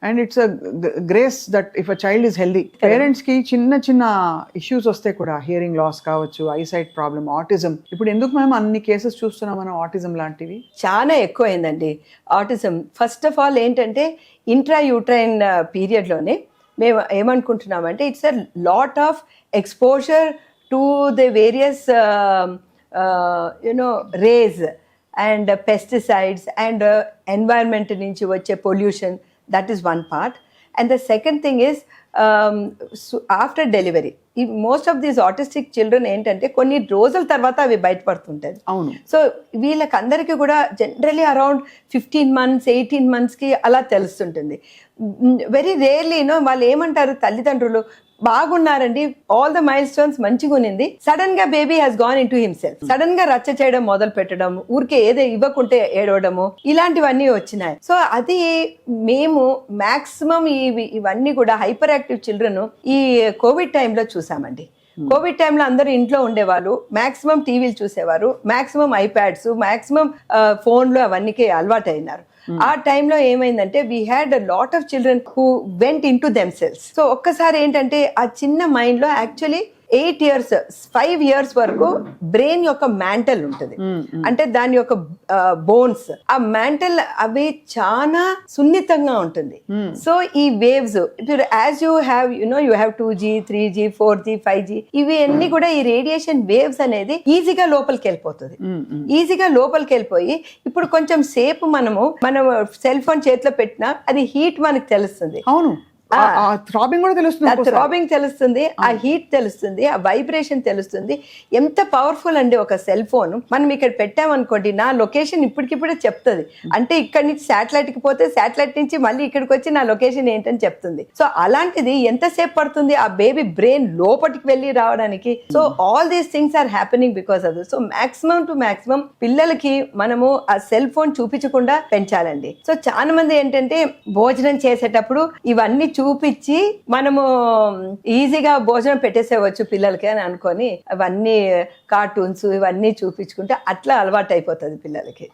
And it's a grace that if a child is healthy. Parents కి చిన్న చిన్న issues వస్తే కూడా హియరింగ్ లాస్ కావచ్చు, ఐసైట్ ప్రాబ్లమ్, ఆటిజం. ఇప్పుడు ఎందుకు మేము అన్ని కేసెస్ చూస్తున్నాం మనం ఆటిజం లాంటివి? చాలా ఎక్కువైందండి ఆటిజం. ఫస్ట్ ఆఫ్ ఆల్ ఏంటంటే ఇంట్రా యూట్రైన్ పీరియడ్లోనే మేము ఏమనుకుంటున్నామంటే it's a lot of exposure to the various rays and pesticides and environment నుంచి వచ్చే pollution. That is one part. And the second thing is after delivery, most of these autistic children ఏంటంటే కొన్ని రోజుల తర్వాత అవి బయటపడుతుంటాయి. అవును. సో వీళ్ళకందరికీ కూడా generally around 15 months 18 monthsకి అలా తెలుస్తుంటుంది. వెరీ రేర్లీ వాళ్ళు ఏమంటారు తల్లిదండ్రులు, బాగున్నారండి, ఆల్ ద మైల్ స్టోన్స్ మంచిగా ఉన్నింది, సడన్ గా baby has gone in to himself, sudden గా రచ్చ చేయడం మొదలు పెట్టడం, ఊరికే ఏదో ఇవ్వకుంటే ఏడవడము, ఇలాంటివన్నీ వచ్చినాయి. సో అది మేము మాక్సిమం ఇవన్నీ కూడా హైపర్ యాక్టివ్ చిల్డ్రన్ ఈ కోవిడ్ టైంలో చూసామండి. కోవిడ్ టైంలో అందరూ ఇంట్లో ఉండేవాళ్ళు, మాక్సిమం టీవీలు చూసేవారు, మాక్సిమం ఐప్యాడ్స్, మాక్సిమం ఫోన్లు అవన్నీకి అలవాటు అయినారు. ఆ టైంలో ఏమైందంటే we had a lot of children who went in to themselves. So ఒక్కసారి ఏంటంటే ఆ చిన్న మైండ్ లో యాక్చువల్లీ 8 years 5 years వరకు బ్రెయిన్ యొక్క మ్యాంటల్ ఉంటుంది. అంటే దాని యొక్క బోన్స్, ఆ మ్యాంటల్ అవి చాలా సున్నితంగా ఉంటుంది. సో ఈ waves as you have you have 2G 3G 4G 5G ఇవి అన్ని కూడా ఈ రేడియేషన్ వేవ్స్ అనేది ఈజీగా లోపలికి వెళ్ళిపోతుంది. ఈజీగా లోపలికి వెళ్ళిపోయి ఇప్పుడు కొంచెం సేపు మనం సెల్ ఫోన్ చేతిలో పెట్టినా అది హీట్ మనకు తెలుస్తుంది. అవును, థ్రాబింగ్ కూడా తెలుస్తుంది, థ్రాబింగ్ తెలుస్తుంది, ఆ హీట్ తెలుస్తుంది, ఆ వైబ్రేషన్ తెలుస్తుంది. ఎంత పవర్ఫుల్ అండి ఒక సెల్ ఫోన్. మనం ఇక్కడ పెట్టామనుకోండి, నా లొకేషన్ ఇప్పటికిప్పుడే చెప్తుంది. అంటే ఇక్కడ నుంచి శాటిలైట్ కి పోతే శాటిలైట్ నుంచి మళ్ళీ ఇక్కడికి వచ్చి నా లొకేషన్ ఏంటని చెప్తుంది. సో అలాంటిది ఎంతసేపు పడుతుంది ఆ బేబీ బ్రెయిన్ లోపలికి వెళ్ళి రావడానికి. So all these things are happening because of this. So maximum to maximum పిల్లలకి మనము ఆ సెల్ ఫోన్ చూపించకుండా పెంచాలండి. సో చాలా మంది ఏంటంటే భోజనం చేసేటప్పుడు ఇవన్నీ చూపించి మనము ఈజీగా భోజనం పెట్టేసేవచ్చు పిల్లలకి అని అనుకొని అవన్నీ కార్టూన్స్ ఇవన్నీ చూపించుకుంటే అట్లా అలవాటు అయిపోతుంది పిల్లలకి.